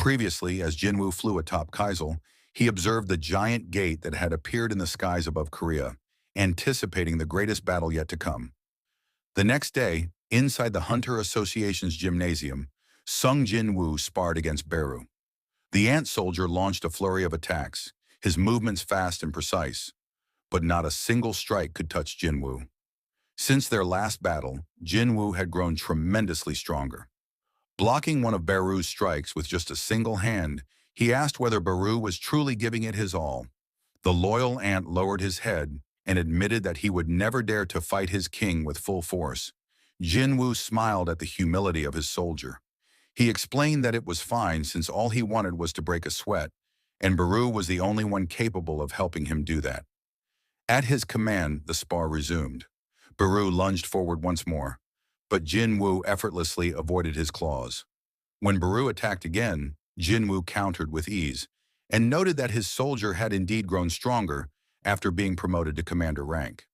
Previously, as Jinwoo flew atop Kaisel, he observed the giant gate that had appeared in the skies above Korea, anticipating the greatest battle yet to come. The next day, inside the Hunter Association's gymnasium, Sung Jinwoo sparred against Beru. The ant soldier launched a flurry of attacks, his movements fast and precise, but not a single strike could touch Jinwoo. Since their last battle, Jinwoo had grown tremendously stronger. Blocking one of Beru's strikes with just a single hand, he asked whether Beru was truly giving it his all. The loyal ant lowered his head and admitted that he would never dare to fight his king with full force. Jinwoo smiled at the humility of his soldier. He explained that it was fine since all he wanted was to break a sweat, and Beru was the only one capable of helping him do that. At his command, the spar resumed. Beru lunged forward once more, but Jinwoo effortlessly avoided his claws. When Beru attacked again, Jinwoo countered with ease, and noted that his soldier had indeed grown stronger after being promoted to commander rank.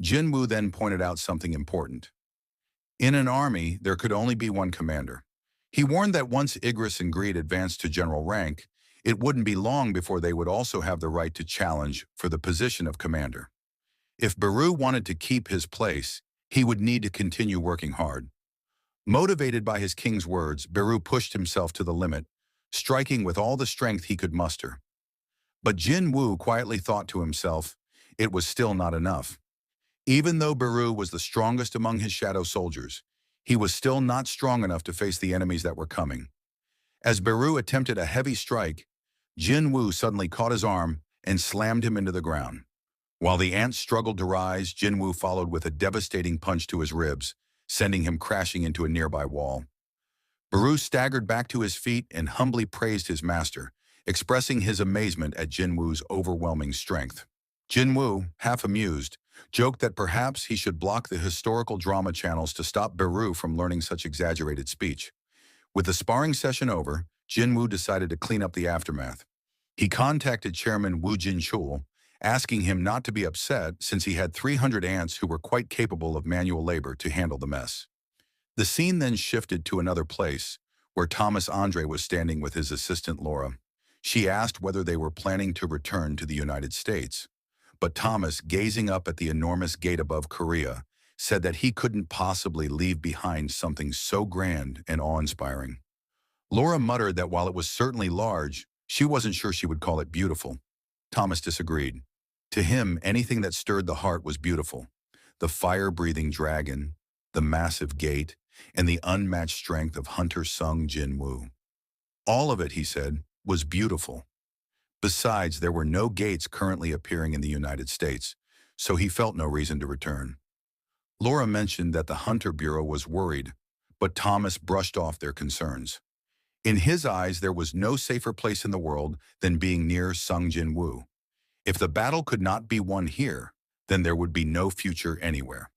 Jinwoo then pointed out something important. In an army, there could only be one commander. He warned that once Igris and Greed advanced to general rank, it wouldn't be long before they would also have the right to challenge for the position of commander. If Beru wanted to keep his place, he would need to continue working hard. Motivated by his king's words, Beru pushed himself to the limit, striking with all the strength he could muster. But Jinwoo quietly thought to himself, it was still not enough. Even though Beru was the strongest among his shadow soldiers, he was still not strong enough to face the enemies that were coming. As Beru attempted a heavy strike, Jinwoo suddenly caught his arm and slammed him into the ground. While the ant struggled to rise, Jinwoo followed with a devastating punch to his ribs, sending him crashing into a nearby wall. Beru staggered back to his feet and humbly praised his master, expressing his amazement at Jinwoo's overwhelming strength. Jinwoo, half amused, joked that perhaps he should block the historical drama channels to stop Beru from learning such exaggerated speech. With the sparring session over, Jinwoo decided to clean up the aftermath. He contacted Chairman Woo Jin-chul, asking him not to be upset since he had 300 ants who were quite capable of manual labor to handle the mess. The scene then shifted to another place, where Thomas Andre was standing with his assistant Laura. She asked whether they were planning to return to the United States. But Thomas, gazing up at the enormous gate above Korea, said that he couldn't possibly leave behind something so grand and awe-inspiring. Laura muttered that while it was certainly large, she wasn't sure she would call it beautiful. Thomas disagreed. To him, anything that stirred the heart was beautiful. The fire-breathing dragon, the massive gate, and the unmatched strength of Hunter Sung Jinwoo. All of it, he said, was beautiful. Besides, there were no gates currently appearing in the United States, so he felt no reason to return. Laura mentioned that the Hunter Bureau was worried, but Thomas brushed off their concerns. In his eyes, there was no safer place in the world than being near Sung Jinwoo. If the battle could not be won here, then there would be no future anywhere.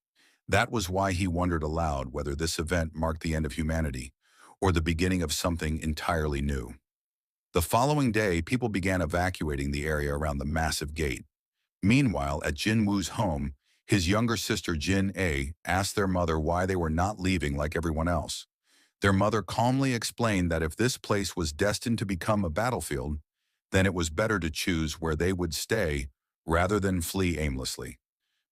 That was why he wondered aloud whether this event marked the end of humanity or the beginning of something entirely new. The following day, people began evacuating the area around the massive gate. Meanwhile, at Jinwoo's home, his younger sister Jin-A asked their mother why they were not leaving like everyone else. Their mother calmly explained that if this place was destined to become a battlefield, then it was better to choose where they would stay rather than flee aimlessly.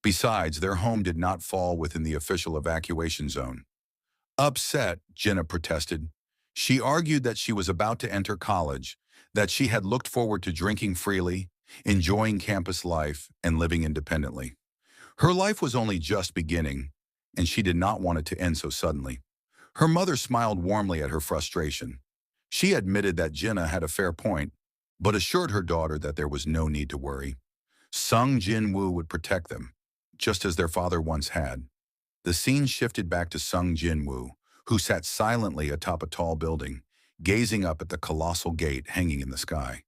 Besides, their home did not fall within the official evacuation zone. Upset, Jenna protested. She argued that she was about to enter college, that she had looked forward to drinking freely, enjoying campus life, and living independently. Her life was only just beginning, and she did not want it to end so suddenly. Her mother smiled warmly at her frustration. She admitted that Jenna had a fair point, but assured her daughter that there was no need to worry. Sung Jinwoo would protect them, just as their father once had. The scene shifted back to Sung Jinwoo, who sat silently atop a tall building, gazing up at the colossal gate hanging in the sky.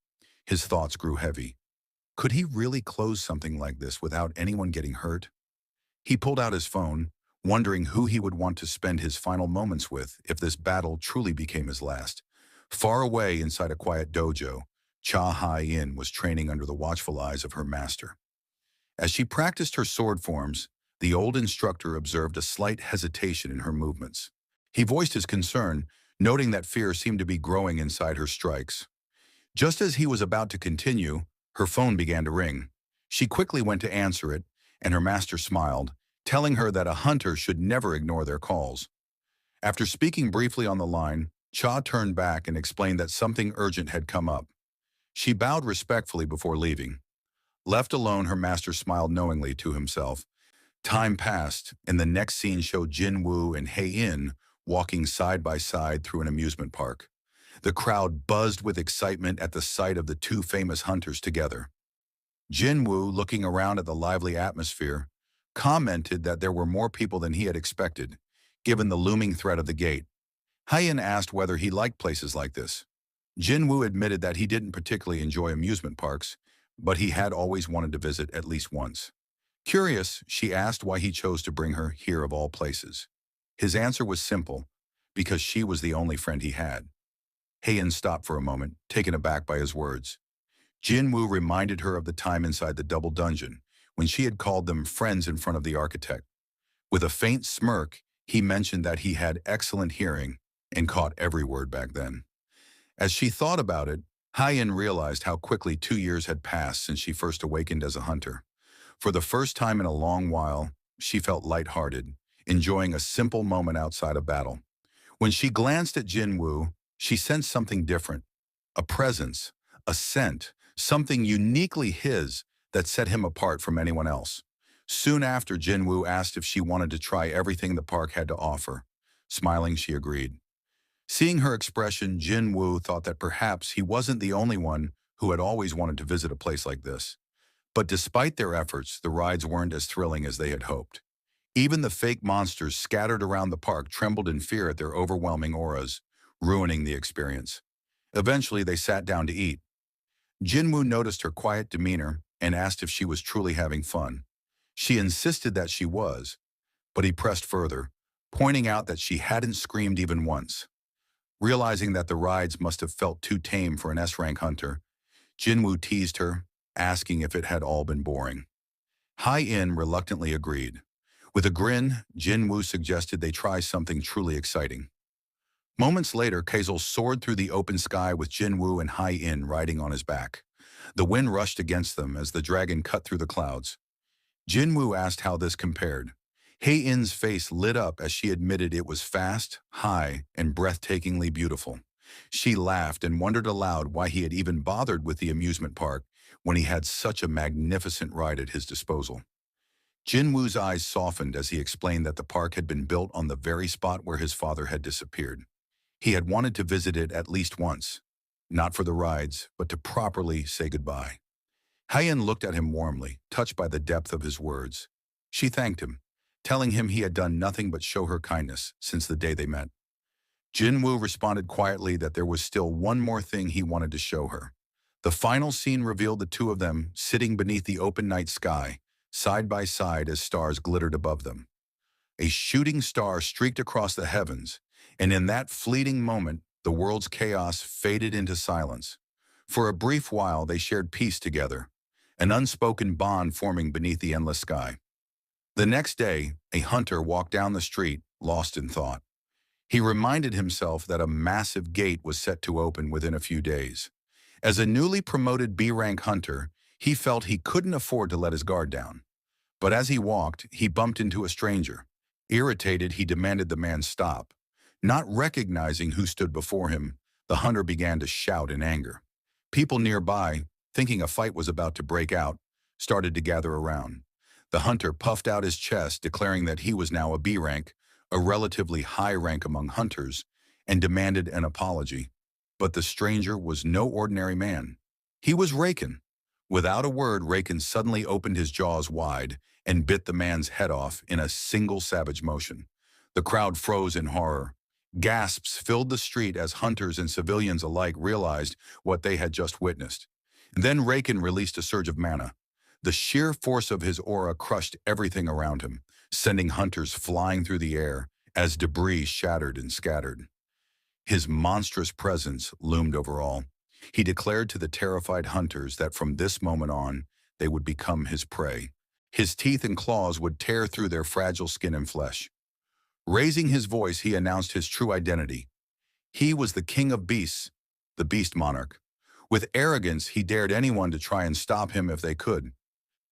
His thoughts grew heavy. Could he really close something like this without anyone getting hurt? He pulled out his phone, wondering who he would want to spend his final moments with if this battle truly became his last. Far away inside a quiet dojo, Cha Hai-in was training under the watchful eyes of her master. As she practiced her sword forms, the old instructor observed a slight hesitation in her movements. He voiced his concern, noting that fear seemed to be growing inside her strikes. Just as he was about to continue, her phone began to ring. She quickly went to answer it, and her master smiled, telling her that a hunter should never ignore their calls. After speaking briefly on the line, Cha turned back and explained that something urgent had come up. She bowed respectfully before leaving. Left alone, her master smiled knowingly to himself. Time passed, and the next scene showed Jinwoo and In walking side by side through an amusement park. The crowd buzzed with excitement at the sight of the two famous hunters together. Jinwoo, looking around at the lively atmosphere, commented that there were more people than he had expected, given the looming threat of the gate. In asked whether he liked places like this. Jinwoo admitted that he didn't particularly enjoy amusement parks, but he had always wanted to visit at least once. Curious, she asked why he chose to bring her here of all places. His answer was simple, because she was the only friend he had. Heian stopped for a moment, taken aback by his words. Jinwoo reminded her of the time inside the double dungeon, when she had called them friends in front of the architect. With a faint smirk, he mentioned that he had excellent hearing and caught every word back then. As she thought about it, Heian realized how quickly 2 years had passed since she first awakened as a hunter. For the first time in a long while, she felt lighthearted, enjoying a simple moment outside of battle. When she glanced at Jinwoo, she sensed something different. A presence, a scent, something uniquely his that set him apart from anyone else. Soon after, Jinwoo asked if she wanted to try everything the park had to offer. Smiling, she agreed. Seeing her expression, Jinwoo thought that perhaps he wasn't the only one who had always wanted to visit a place like this. But despite their efforts, the rides weren't as thrilling as they had hoped. Even the fake monsters scattered around the park trembled in fear at their overwhelming auras, ruining the experience. Eventually, they sat down to eat. Jinwoo noticed her quiet demeanor and asked if she was truly having fun. She insisted that she was, but he pressed further, pointing out that she hadn't screamed even once. Realizing that the rides must have felt too tame for an S-rank hunter, Jinwoo teased her, asking if it had all been boring. In reluctantly agreed. With a grin, Jinwoo suggested they try something truly exciting. Moments later, Kazel soared through the open sky with Jinwoo and In riding on his back. The wind rushed against them as the dragon cut through the clouds. Jinwoo asked how this compared. In's face lit up as she admitted it was fast, high, and breathtakingly beautiful. She laughed and wondered aloud why he had even bothered with the amusement park when he had such a magnificent ride at his disposal. Jinwoo's eyes softened as he explained that the park had been built on the very spot where his father had disappeared. He had wanted to visit it at least once, not for the rides, but to properly say goodbye. Heian looked at him warmly, touched by the depth of his words. She thanked him, telling him he had done nothing but show her kindness since the day they met. Jinwoo responded quietly that there was still one more thing he wanted to show her. The final scene revealed the two of them sitting beneath the open night sky, side by side as stars glittered above them. A shooting star streaked across the heavens, and in that fleeting moment, the world's chaos faded into silence. For a brief while, they shared peace together, an unspoken bond forming beneath the endless sky. The next day, a hunter walked down the street, lost in thought. He reminded himself that a massive gate was set to open within a few days. As a newly promoted B-rank hunter, he felt he couldn't afford to let his guard down. But as he walked, he bumped into a stranger. Irritated, he demanded the man stop. Not recognizing who stood before him, the hunter began to shout in anger. People nearby, thinking a fight was about to break out, started to gather around. The hunter puffed out his chest, declaring that he was now a B rank, a relatively high rank among hunters, and demanded an apology. But the stranger was no ordinary man. He was Raken. Without a word, Raken suddenly opened his jaws wide and bit the man's head off in a single savage motion. The crowd froze in horror. Gasps filled the street as hunters and civilians alike realized what they had just witnessed. Then Raken released a surge of mana. The sheer force of his aura crushed everything around him, sending hunters flying through the air as debris shattered and scattered. His monstrous presence loomed over all. He declared to the terrified hunters that from this moment on, they would become his prey. His teeth and claws would tear through their fragile skin and flesh. Raising his voice, he announced his true identity. He was the king of beasts, the beast monarch. With arrogance, he dared anyone to try and stop him if they could.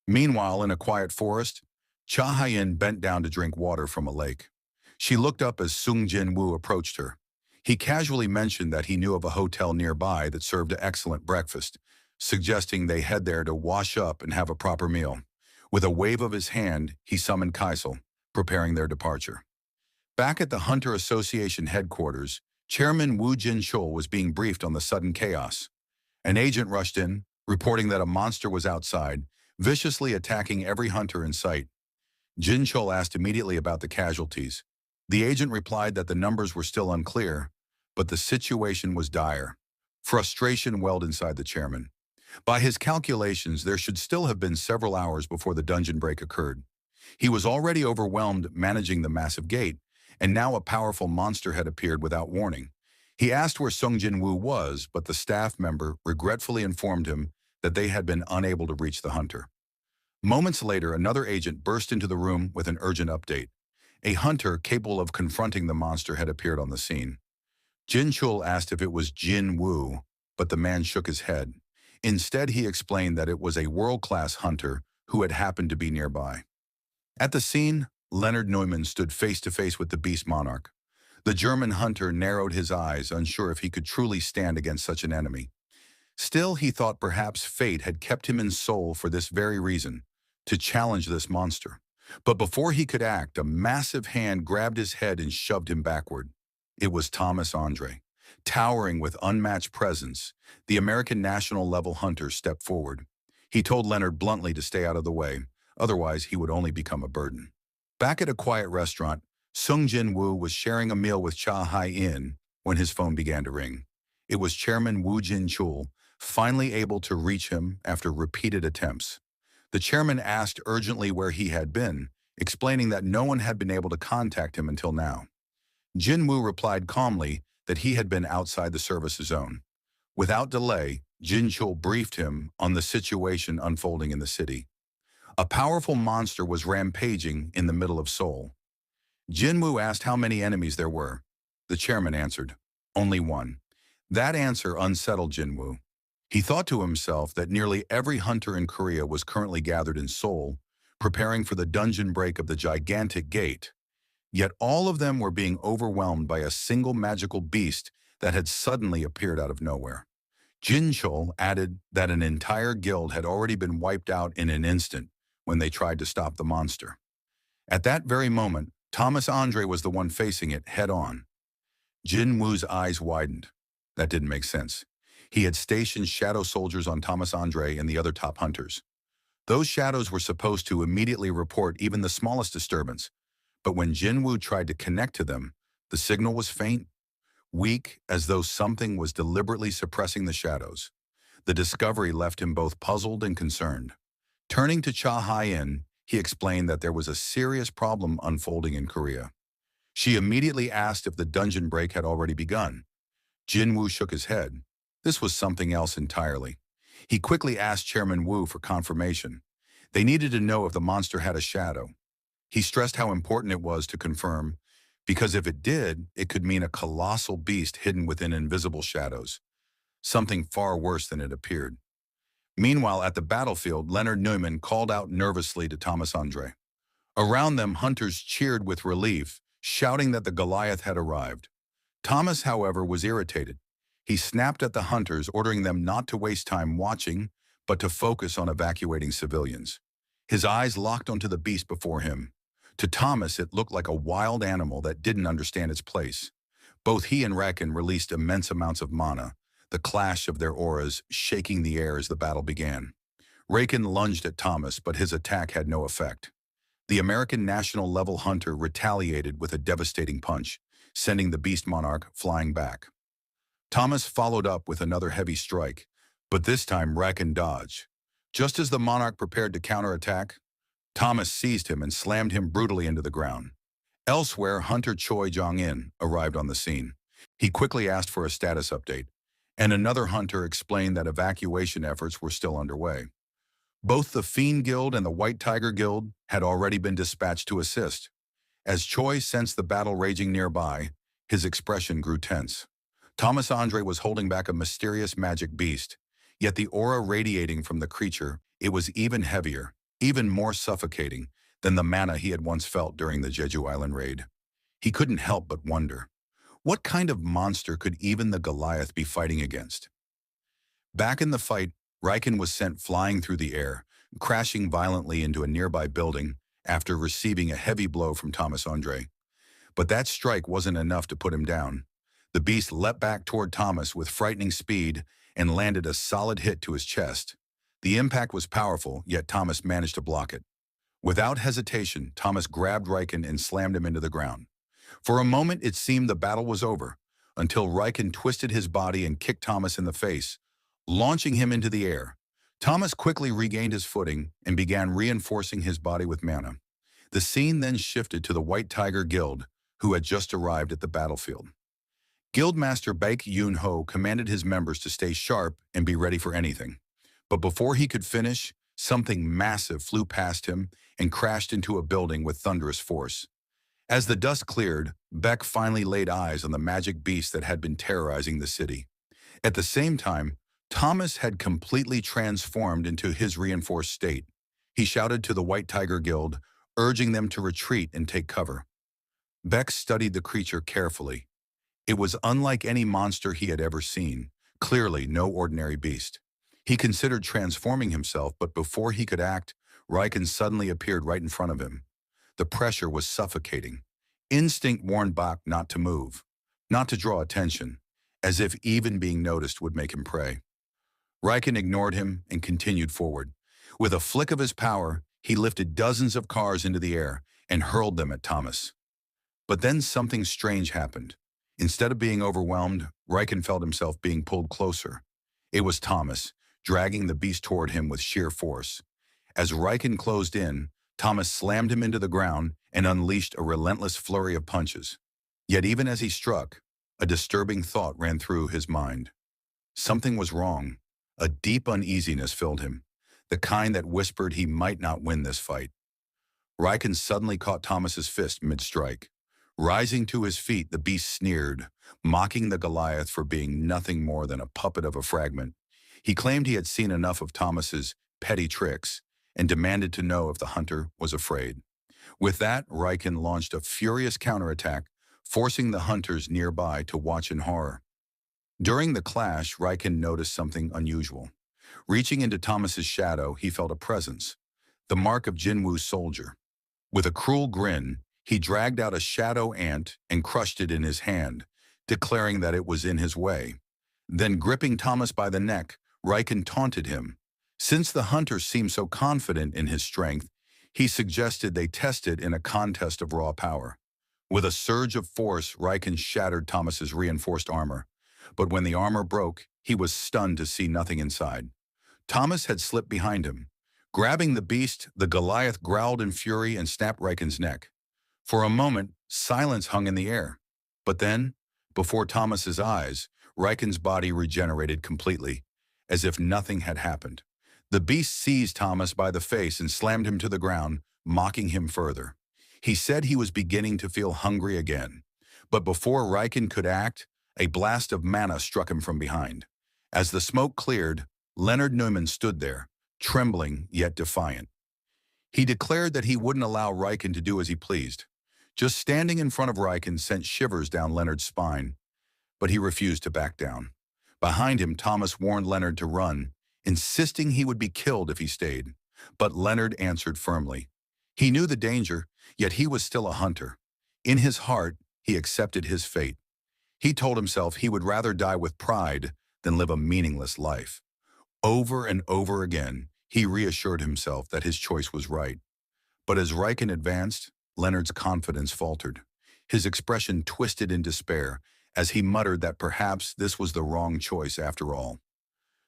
Meanwhile, in a quiet forest, Cha Hyen bent down to drink water from a lake. She looked up as Jinwoo approached her. He casually mentioned that he knew of a hotel nearby that served an excellent breakfast, suggesting they head there to wash up and have a proper meal. With a wave of his hand, he summoned Kaisel, preparing their departure. Back at the Hunter Association headquarters, Chairman Woo Jin-chul was being briefed on the sudden chaos. An agent rushed in, reporting that a monster was outside, viciously attacking every hunter in sight. Jin-chul asked immediately about the casualties. The agent replied that the numbers were still unclear, but the situation was dire. Frustration welled inside the chairman. By his calculations, there should still have been several hours before the dungeon break occurred. He was already overwhelmed managing the massive gate, and now a powerful monster had appeared without warning. He asked where Sung Jinwoo was, but the staff member regretfully informed him that they had been unable to reach the hunter. Moments later, another agent burst into the room with an urgent update. A hunter capable of confronting the monster had appeared on the scene. Jin-chul asked if it was Jinwoo, but the man shook his head. Instead, he explained that it was a world-class hunter who had happened to be nearby. At the scene, Leonard Neumann stood face-to-face with the beast monarch. The German hunter narrowed his eyes, unsure if he could truly stand against such an enemy. Still, he thought perhaps fate had kept him in Seoul for this very reason, to challenge this monster. But before he could act, a massive hand grabbed his head and shoved him backward. It was Thomas Andre. Towering with unmatched presence, the American national-level hunter stepped forward. He told Leonard bluntly to stay out of the way, otherwise he would only become a burden. Back at a quiet restaurant, Sung Jinwoo was sharing a meal with Cha Hyen when his phone began to ring. It was Chairman Woo Jin-chul, finally able to reach him after repeated attempts. The chairman asked urgently where he had been, explaining that no one had been able to contact him until now. Jinwoo replied calmly that he had been outside the service zone. Without delay, Jin-chul briefed him on the situation unfolding in the city. A powerful monster was rampaging in the middle of Seoul. Jinwoo asked how many enemies there were. The chairman answered, "Only one." That answer unsettled Jinwoo. He thought to himself that nearly every hunter in Korea was currently gathered in Seoul, preparing for the dungeon break of the gigantic gate. Yet all of them were being overwhelmed by a single magical beast that had suddenly appeared out of nowhere. Jin-chul added that an entire guild had already been wiped out in an instant when they tried to stop the monster. At that very moment, Thomas Andre was the one facing it head-on. Jinwoo's eyes widened. That didn't make sense. He had stationed shadow soldiers on Thomas Andre and the other top hunters. Those shadows were supposed to immediately report even the smallest disturbance, but when Jinwoo tried to connect to them, the signal was faint, weak, as though something was deliberately suppressing the shadows. The discovery left him both puzzled and concerned. Turning to Cha Hyen, he explained that there was a serious problem unfolding in Korea. She immediately asked if the dungeon break had already begun. Jinwoo shook his head. This was something else entirely. He quickly asked Chairman Woo for confirmation. They needed to know if the monster had a shadow. He stressed how important it was to confirm, because if it did, it could mean a colossal beast hidden within invisible shadows. Something far worse than it appeared. Meanwhile, at the battlefield, Leonard Neumann called out nervously to Thomas Andre. Around them, hunters cheered with relief, shouting that the Goliath had arrived. Thomas, however, was irritated. He snapped at the hunters, ordering them not to waste time watching, but to focus on evacuating civilians. His eyes locked onto the beast before him. To Thomas, it looked like a wild animal that didn't understand its place. Both he and Raken released immense amounts of mana, the clash of their auras shaking the air as the battle began. Raken lunged at Thomas, but his attack had no effect. The American national-level hunter retaliated with a devastating punch, sending the beast monarch flying back. Thomas followed up with another heavy strike, but this time Raken dodged. Just as the monarch prepared to counterattack, Thomas seized him and slammed him brutally into the ground. Elsewhere, Hunter Choi Jong-in arrived on the scene. He quickly asked for a status update, and another hunter explained that evacuation efforts were still underway. Both the Fiend Guild and the White Tiger Guild had already been dispatched to assist. As Choi sensed the battle raging nearby, his expression grew tense. Thomas Andre was holding back a mysterious magic beast, yet the aura radiating from the creature, it was even heavier, even more suffocating than the mana he had once felt during the Jeju Island raid. He couldn't help but wonder, what kind of monster could even the Goliath be fighting against? Back in the fight, Riken was sent flying through the air, crashing violently into a nearby building after receiving a heavy blow from Thomas Andre. But that strike wasn't enough to put him down. The beast leapt back toward Thomas with frightening speed and landed a solid hit to his chest. The impact was powerful, yet Thomas managed to block it. Without hesitation, Thomas grabbed Riken and slammed him into the ground. For a moment, it seemed the battle was over, until Riken twisted his body and kicked Thomas in the face, launching him into the air. Thomas quickly regained his footing and began reinforcing his body with mana. The scene then shifted to the White Tiger Guild, who had just arrived at the battlefield. Guildmaster Baek Yoon-ho commanded his members to stay sharp and be ready for anything. But before he could finish, something massive flew past him and crashed into a building with thunderous force. As the dust cleared, Baek finally laid eyes on the magic beast that had been terrorizing the city. At the same time, Thomas had completely transformed into his reinforced state. He shouted to the White Tiger Guild, urging them to retreat and take cover. Baek studied the creature carefully. It was unlike any monster he had ever seen, clearly no ordinary beast. He considered transforming himself, but before he could act, Riken suddenly appeared right in front of him. The pressure was suffocating. Instinct warned Bach not to move, not to draw attention, as if even being noticed would make him prey. Riken ignored him and continued forward. With a flick of his power, he lifted dozens of cars into the air and hurled them at Thomas. But then something strange happened. Instead of being overwhelmed, Riken felt himself being pulled closer. It was Thomas, dragging the beast toward him with sheer force. As Riken closed in, Thomas slammed him into the ground and unleashed a relentless flurry of punches. Yet even as he struck, a disturbing thought ran through his mind. Something was wrong. A deep uneasiness filled him, the kind that whispered he might not win this fight. Riken suddenly caught Thomas's fist mid-strike. Rising to his feet, the beast sneered, mocking the Goliath for being nothing more than a puppet of a fragment. He claimed he had seen enough of Thomas's petty tricks and demanded to know if the hunter was afraid. With that, Riken launched a furious counterattack, forcing the hunters nearby to watch in horror. During the clash, Riken noticed something unusual. Reaching into Thomas's shadow, he felt a presence, the mark of Jinwoo's soldier. With a cruel grin, he dragged out a shadow ant and crushed it in his hand, declaring that it was in his way. Then, gripping Thomas by the neck, Riken taunted him. Since the hunter seemed so confident in his strength, he suggested they test it in a contest of raw power. With a surge of force, Riken shattered Thomas's reinforced armor. But when the armor broke, he was stunned to see nothing inside. Thomas had slipped behind him. Grabbing the beast, the Goliath growled in fury and snapped Riken's neck. For a moment, silence hung in the air. But then, before Thomas's eyes, Riken's body regenerated completely, as if nothing had happened. The beast seized Thomas by the face and slammed him to the ground, mocking him further. He said he was beginning to feel hungry again. But before Riken could act, a blast of mana struck him from behind. As the smoke cleared, Leonard Neumann stood there, trembling yet defiant. He declared that he wouldn't allow Riken to do as he pleased. Just standing in front of Riken sent shivers down Leonard's spine, but he refused to back down. Behind him, Thomas warned Leonard to run, insisting he would be killed if he stayed. But Leonard answered firmly. He knew the danger, yet he was still a hunter. In his heart, he accepted his fate. He told himself he would rather die with pride than live a meaningless life. Over and over again, he reassured himself that his choice was right. But as Riken advanced, Leonard's confidence faltered. His expression twisted in despair as he muttered that perhaps this was the wrong choice after all.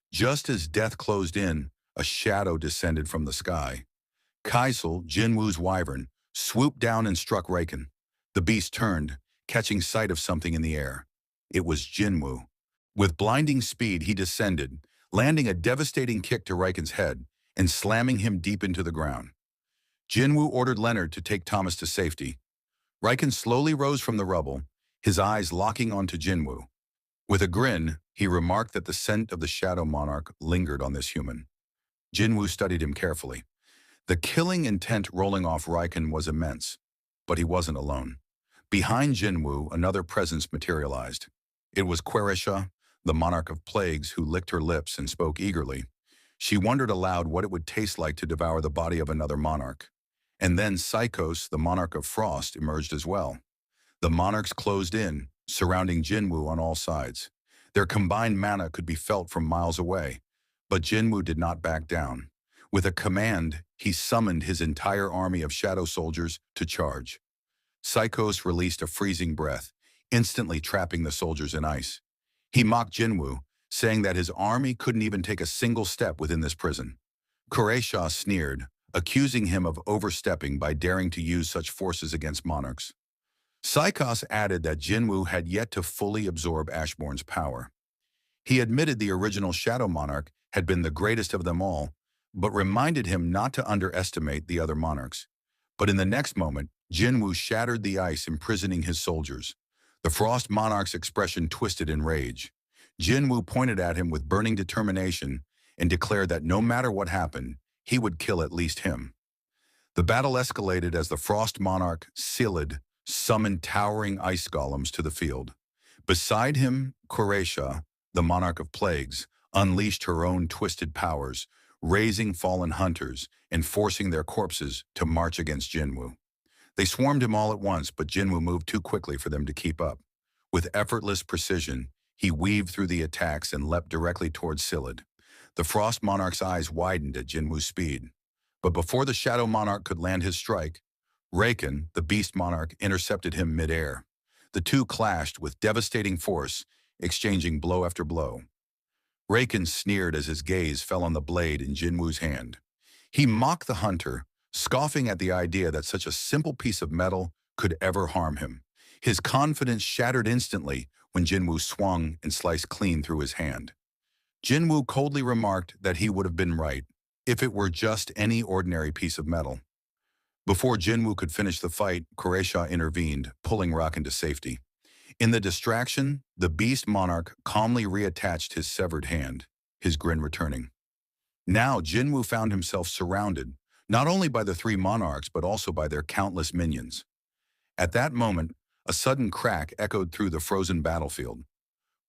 Just as death closed in, a shadow descended from the sky. Kaisel, Jinwoo's wyvern, swooped down and struck Riken. The beast turned, catching sight of something in the air. It was Jinwoo. With blinding speed, he descended, landing a devastating kick to Riken's head and slamming him deep into the ground. Jinwoo ordered Leonard to take Thomas to safety. Riken slowly rose from the rubble, his eyes locking onto Jinwoo. With a grin, he remarked that the scent of the Shadow Monarch lingered on this human. Jinwoo studied him carefully. The killing intent rolling off Raiken was immense, but he wasn't alone. Behind Jinwoo, another presence materialized. It was Queresha, the Monarch of Plagues, who licked her lips and spoke eagerly. She wondered aloud what it would taste like to devour the body of another monarch. And then Psychos, the Monarch of Frost, emerged as well. The monarchs closed in, surrounding Jinwoo on all sides. Their combined mana could be felt from miles away, but Jinwoo did not back down. With a command, he summoned his entire army of shadow soldiers to charge. Psychos released a freezing breath, instantly trapping the soldiers in ice. He mocked Jinwoo, saying that his army couldn't even take a single step within this prison. Kureisha sneered, accusing him of overstepping by daring to use such forces against monarchs. Psychos added that Jinwoo had yet to fully absorb Ashbourne's power. He admitted the original Shadow Monarch had been the greatest of them all, but reminded him not to underestimate the other monarchs. But in the next moment, Jinwoo shattered the ice, imprisoning his soldiers. The Frost Monarch's expression twisted in rage. Jinwoo pointed at him with burning determination and declared that no matter what happened, he would kill at least him. The battle escalated as the Frost Monarch, Silid, summoned towering ice golems to the field. Beside him, Queresha, the Monarch of Plagues, unleashed her own twisted powers, raising fallen hunters and forcing their corpses to march against Jinwoo. They swarmed him all at once, but Jinwoo moved too quickly for them to keep up. With effortless precision, he weaved through the attacks and leapt directly towards Silid. The Frost Monarch's eyes widened at Jinwoo's speed. But before the Shadow Monarch could land his strike, Raiken, the Beast Monarch, intercepted him mid-air. The two clashed with devastating force, exchanging blow after blow. Raiken sneered as his gaze fell on the blade in Jinwoo's hand. He mocked the hunter, scoffing at the idea that such a simple piece of metal could ever harm him. His confidence shattered instantly when Jinwoo swung and sliced clean through his hand. Jinwoo coldly remarked that he would have been right if it were just any ordinary piece of metal. Before Jinwoo could finish the fight, Kureisha intervened, pulling Raiken to safety. In the distraction, the Beast Monarch calmly reattached his severed hand, his grin returning. Now Jinwoo found himself surrounded, not only by the three monarchs but also by their countless minions. At that moment, a sudden crack echoed through the frozen battlefield.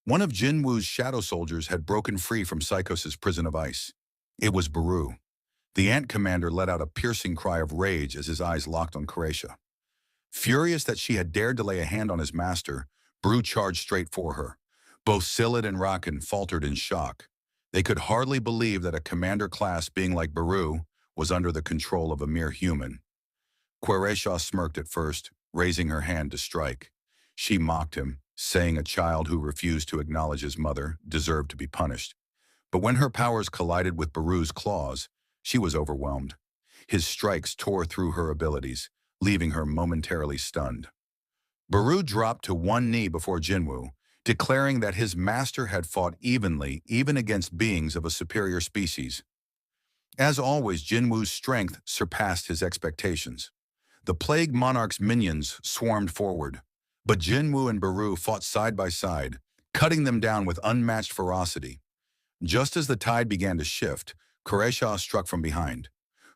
One of Jinwoo's shadow soldiers had broken free from Psychos' prison of ice. It was Baru. The Ant Commander let out a piercing cry of rage as his eyes locked on Kureisha. Furious that she had dared to lay a hand on his master, Baru charged straight for her. Both Silid and Raiken faltered in shock. They could hardly believe that a commander-class being like Baru was under the control of a mere human. Queresha smirked at first, raising her hand to strike. She mocked him, saying a child who refused to acknowledge his mother deserved to be punished. But when her powers collided with Baru's claws, she was overwhelmed. His strikes tore through her abilities, leaving her momentarily stunned. Baru dropped to one knee before Jinwoo, declaring that his master had fought evenly even against beings of a superior species. As always, Jinwoo's strength surpassed his expectations. The Plague Monarch's minions swarmed forward, but Jinwoo and Baru fought side by side, cutting them down with unmatched ferocity. Just as the tide began to shift, Kureisha struck from behind.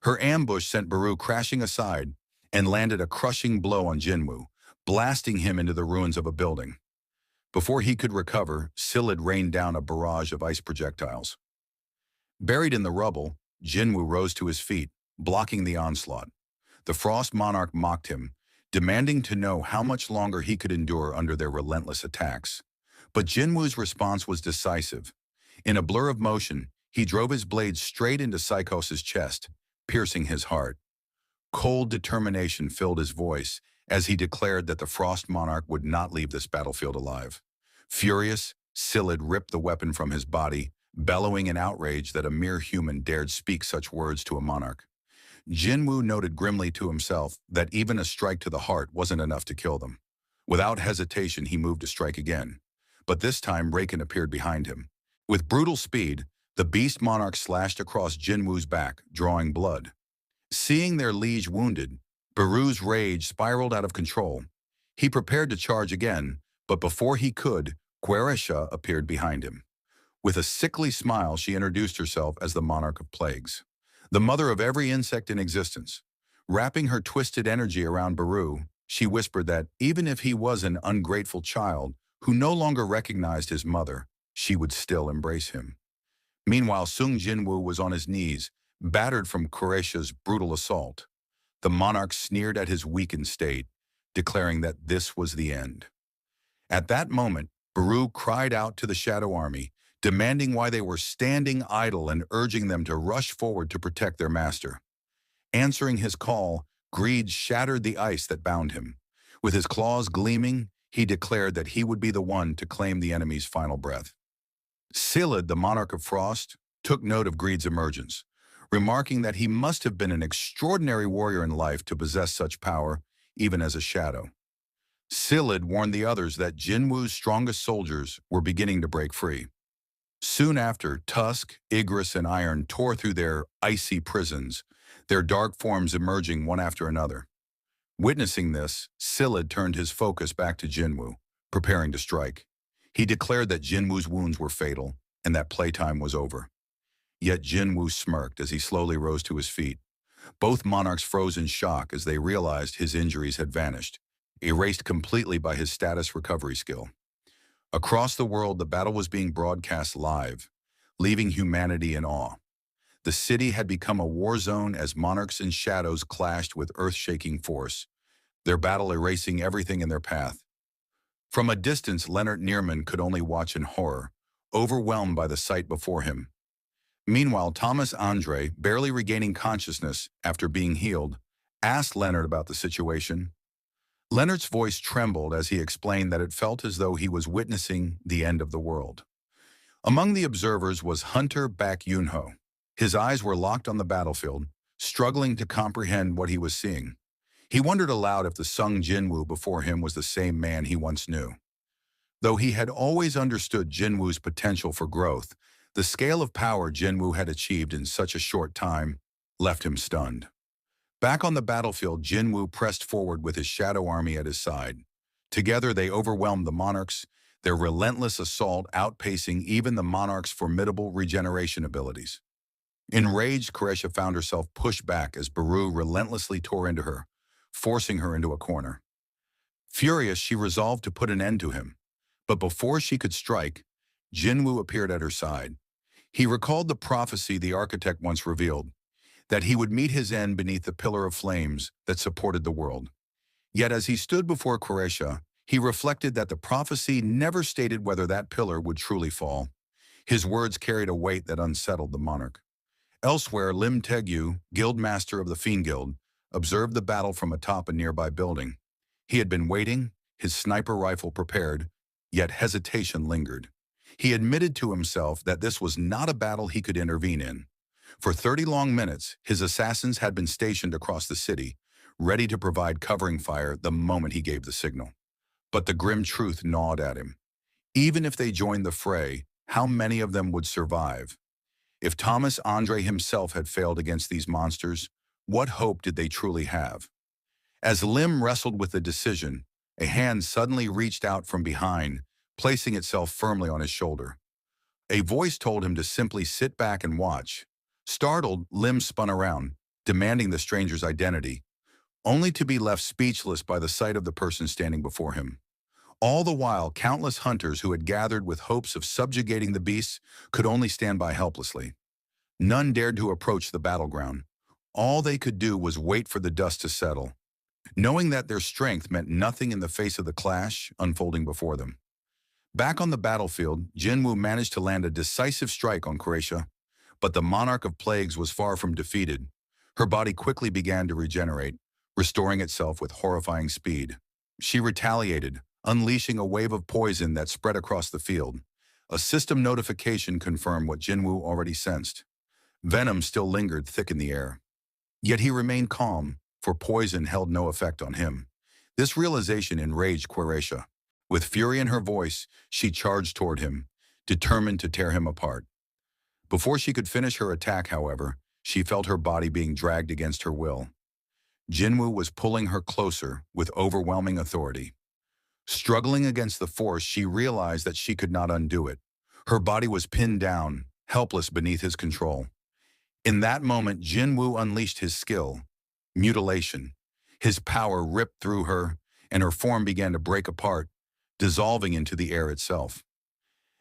Her ambush sent Baru crashing aside and landed a crushing blow on Jinwoo, blasting him into the ruins of a building. Before he could recover, Silid rained down a barrage of ice projectiles. Buried in the rubble, Jinwoo rose to his feet, blocking the onslaught. The Frost Monarch mocked him, demanding to know how much longer he could endure under their relentless attacks. But Jinwoo's response was decisive. In a blur of motion, he drove his blade straight into Psychos' chest, piercing his heart. Cold determination filled his voice as he declared that the Frost Monarch would not leave this battlefield alive. Furious, Silid ripped the weapon from his body, bellowing in outrage that a mere human dared speak such words to a monarch. Jinwoo noted grimly to himself that even a strike to the heart wasn't enough to kill them. Without hesitation, he moved to strike again. But this time, Raiken appeared behind him. With brutal speed, the Beast Monarch slashed across Jinwoo's back, drawing blood. Seeing their liege wounded, Baru's rage spiraled out of control. He prepared to charge again, but before he could, Queresha appeared behind him. With a sickly smile, she introduced herself as the Monarch of Plagues, the mother of every insect in existence. Wrapping her twisted energy around Baru, she whispered that even if he was an ungrateful child who no longer recognized his mother, she would still embrace him. Meanwhile, Jinwoo was on his knees, battered from Quresha's brutal assault. The monarch sneered at his weakened state, declaring that this was the end. At that moment, Baru cried out to the Shadow Army, demanding why they were standing idle and urging them to rush forward to protect their master. Answering his call, Greed shattered the ice that bound him. With his claws gleaming, he declared that he would be the one to claim the enemy's final breath. Silid, the Monarch of Frost, took note of Greed's emergence, remarking that he must have been an extraordinary warrior in life to possess such power, even as a shadow. Silid warned the others that Jinwoo's strongest soldiers were beginning to break free. Soon after, Tusk, Igris, and Iron tore through their icy prisons, their dark forms emerging one after another. Witnessing this, Silid turned his focus back to Jinwoo, preparing to strike. He declared that Jinwoo's wounds were fatal and that playtime was over. Yet Jinwoo smirked as he slowly rose to his feet. Both monarchs froze in shock as they realized his injuries had vanished, erased completely by his status recovery skill. Across the world, the battle was being broadcast live, leaving humanity in awe. The city had become a war zone as monarchs and shadows clashed with earth-shaking force, their battle erasing everything in their path. From a distance, Leonard Neerman could only watch in horror, overwhelmed by the sight before him. Meanwhile, Thomas Andre, barely regaining consciousness after being healed, asked Leonard about the situation. Leonard's voice trembled as he explained that it felt as though he was witnessing the end of the world. Among the observers was Hunter Baek Yunho. His eyes were locked on the battlefield, struggling to comprehend what he was seeing. He wondered aloud if the Sung Jinwoo before him was the same man he once knew. Though he had always understood Jinwoo's potential for growth, the scale of power Jinwoo had achieved in such a short time left him stunned. Back on the battlefield, Jinwoo pressed forward with his shadow army at his side. Together they overwhelmed the monarchs, their relentless assault outpacing even the monarchs' formidable regeneration abilities. Enraged, Quresha found herself pushed back as Baru relentlessly tore into her, forcing her into a corner. Furious, she resolved to put an end to him. But before she could strike, Jinwoo appeared at her side. He recalled the prophecy the architect once revealed, that he would meet his end beneath the pillar of flames that supported the world. Yet as he stood before Quresha, he reflected that the prophecy never stated whether that pillar would truly fall. His words carried a weight that unsettled the monarch. Elsewhere, Lim Tegyu, guildmaster of the Fiend Guild, observed the battle from atop a nearby building. He had been waiting, his sniper rifle prepared, yet hesitation lingered. He admitted to himself that this was not a battle he could intervene in. For 30 long minutes, his assassins had been stationed across the city, ready to provide covering fire the moment he gave the signal. But the grim truth gnawed at him. Even if they joined the fray, how many of them would survive? If Thomas Andre himself had failed against these monsters, what hope did they truly have? As Lim wrestled with the decision, a hand suddenly reached out from behind, placing itself firmly on his shoulder. A voice told him to simply sit back and watch. Startled, Lim spun around, demanding the stranger's identity, only to be left speechless by the sight of the person standing before him. All the while, countless hunters who had gathered with hopes of subjugating the beasts could only stand by helplessly. None dared to approach the battleground. All they could do was wait for the dust to settle, knowing that their strength meant nothing in the face of the clash unfolding before them. Back on the battlefield, Jinwoo managed to land a decisive strike on Quresha, but the Monarch of Plagues was far from defeated. Her body quickly began to regenerate, restoring itself with horrifying speed. She retaliated, unleashing a wave of poison that spread across the field. A system notification confirmed what Jinwoo already sensed. Venom still lingered thick in the air. Yet he remained calm, for poison held no effect on him. This realization enraged Quresha. With fury in her voice, she charged toward him, determined to tear him apart. Before she could finish her attack, however, she felt her body being dragged against her will. Jinwoo was pulling her closer with overwhelming authority. Struggling against the force, she realized that she could not undo it. Her body was pinned down, helpless beneath his control. In that moment, Jinwoo unleashed his skill, mutilation. His power ripped through her, and her form began to break apart, dissolving into the air itself.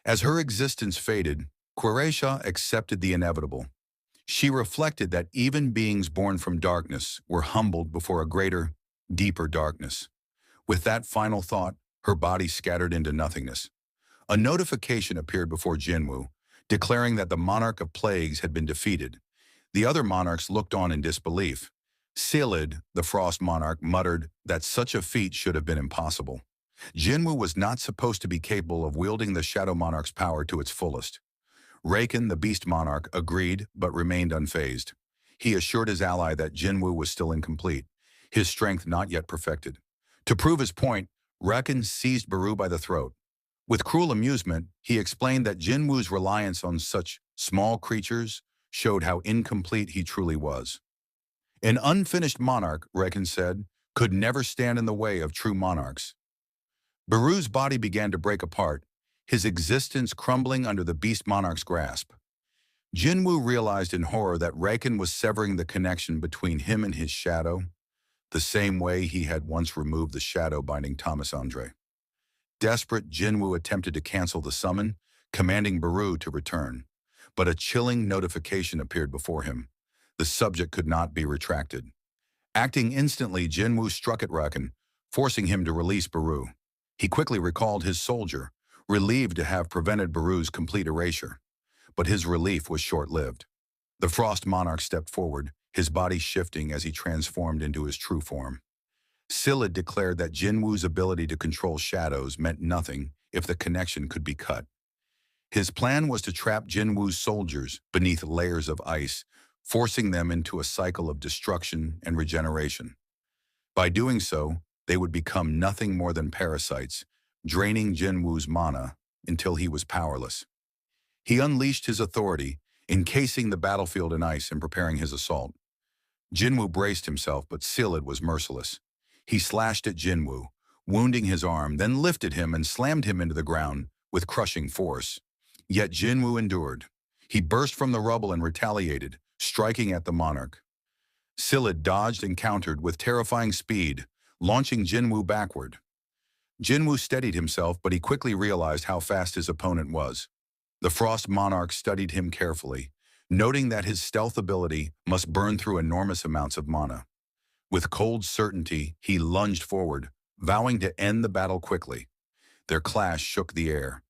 As her existence faded, Qureisha accepted the inevitable. She reflected that even beings born from darkness were humbled before a greater, deeper darkness. With that final thought, her body scattered into nothingness. A notification appeared before Jinwoo, declaring that the monarch of plagues had been defeated. The other monarchs looked on in disbelief. Silid, the frost monarch, muttered that such a feat should have been impossible. Jinwoo was not supposed to be capable of wielding the shadow monarch's power to its fullest. Raken, the beast monarch, agreed but remained unfazed. He assured his ally that Jinwoo was still incomplete, his strength not yet perfected. To prove his point, Raken seized Baru by the throat. With cruel amusement, he explained that Jinwoo's reliance on such small creatures showed how incomplete he truly was. An unfinished monarch, Raken said, could never stand in the way of true monarchs. Baru's body began to break apart, his existence crumbling under the beast monarch's grasp. Jinwoo realized in horror that Raken was severing the connection between him and his shadow, the same way he had once removed the shadow binding Thomas Andre. Desperate, Jinwoo attempted to cancel the summon, commanding Baru to return. But a chilling notification appeared before him. The subject could not be retracted. Acting instantly, Jinwoo struck at Raken, forcing him to release Baru. He quickly recalled his soldier, relieved to have prevented Baru's complete erasure. But his relief was short-lived. The Frost Monarch stepped forward, his body shifting as he transformed into his true form. Silid declared that Jinwoo's ability to control shadows meant nothing if the connection could be cut. His plan was to trap Jinwoo's soldiers beneath layers of ice, forcing them into a cycle of destruction and regeneration. By doing so, they would become nothing more than parasites, draining Jinwoo's mana until he was powerless. He unleashed his authority, encasing the battlefield in ice and preparing his assault. Jinwoo braced himself, but Silid was merciless. He slashed at Jinwoo, wounding his arm, then lifted him and slammed him into the ground with crushing force. Yet Jinwoo endured. He burst from the rubble and retaliated, striking at the monarch. Silid dodged and countered with terrifying speed, launching Jinwoo backward. Jinwoo steadied himself, but he quickly realized how fast his opponent was. The Frost Monarch studied him carefully, noting that his stealth ability must burn through enormous amounts of mana. With cold certainty, he lunged forward, vowing to end the battle quickly. Their clash shook the air.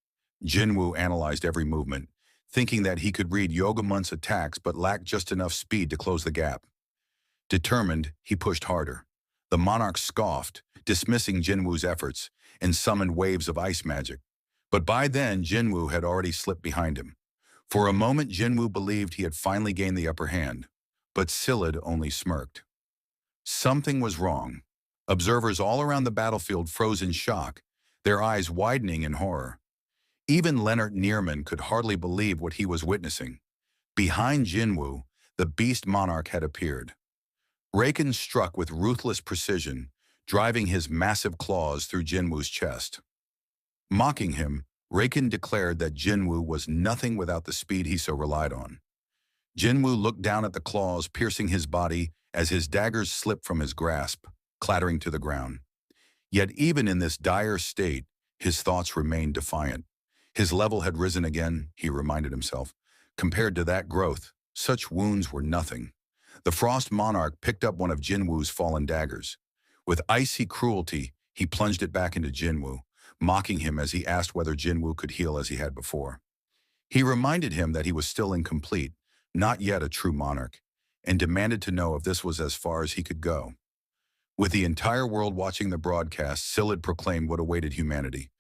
Jinwoo analyzed every movement, thinking that he could read Yogamun's attacks but lacked just enough speed to close the gap. Determined, he pushed harder. The monarch scoffed, dismissing Jinwoo's efforts, and summoned waves of ice magic. But by then, Jinwoo had already slipped behind him. For a moment, Jinwoo believed he had finally gained the upper hand, but Silid only smirked. Something was wrong. Observers all around the battlefield froze in shock, their eyes widening in horror. Even Leonard Neerman could hardly believe what he was witnessing. Behind Jinwoo, the beast monarch had appeared. Raken struck with ruthless precision, driving his massive claws through Jinwoo's chest. Mocking him, Raken declared that Jinwoo was nothing without the speed he so relied on. Jinwoo looked down at the claws piercing his body as his daggers slipped from his grasp, clattering to the ground. Yet even in this dire state, his thoughts remained defiant. His level had risen again, he reminded himself. Compared to that growth, such wounds were nothing. The Frost Monarch picked up one of Jinwoo's fallen daggers. With icy cruelty, he plunged it back into Jinwoo, mocking him as he asked whether Jinwoo could heal as he had before. He reminded him that he was still incomplete, not yet a true monarch, and demanded to know if this was as far as he could go. With the entire world watching the broadcast, Silid proclaimed what awaited humanity.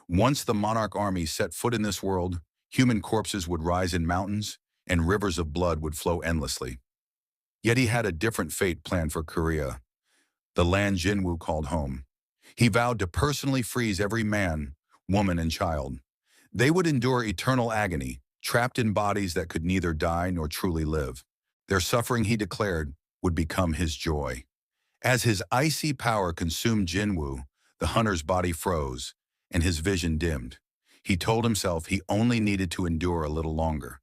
Once the monarch army set foot in this world, human corpses would rise in mountains, and rivers of blood would flow endlessly. Yet he had a different fate planned for Korea, the land Jinwoo called home. He vowed to personally freeze every man, woman, and child. They would endure eternal agony, trapped in bodies that could neither die nor truly live. Their suffering, he declared, would become his joy. As his icy power consumed Jinwoo, The hunter's body froze, and his vision dimmed. He told himself he only needed to endure a little longer.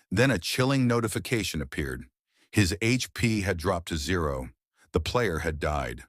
Then a chilling notification appeared. His HP had dropped to 0. The player had died.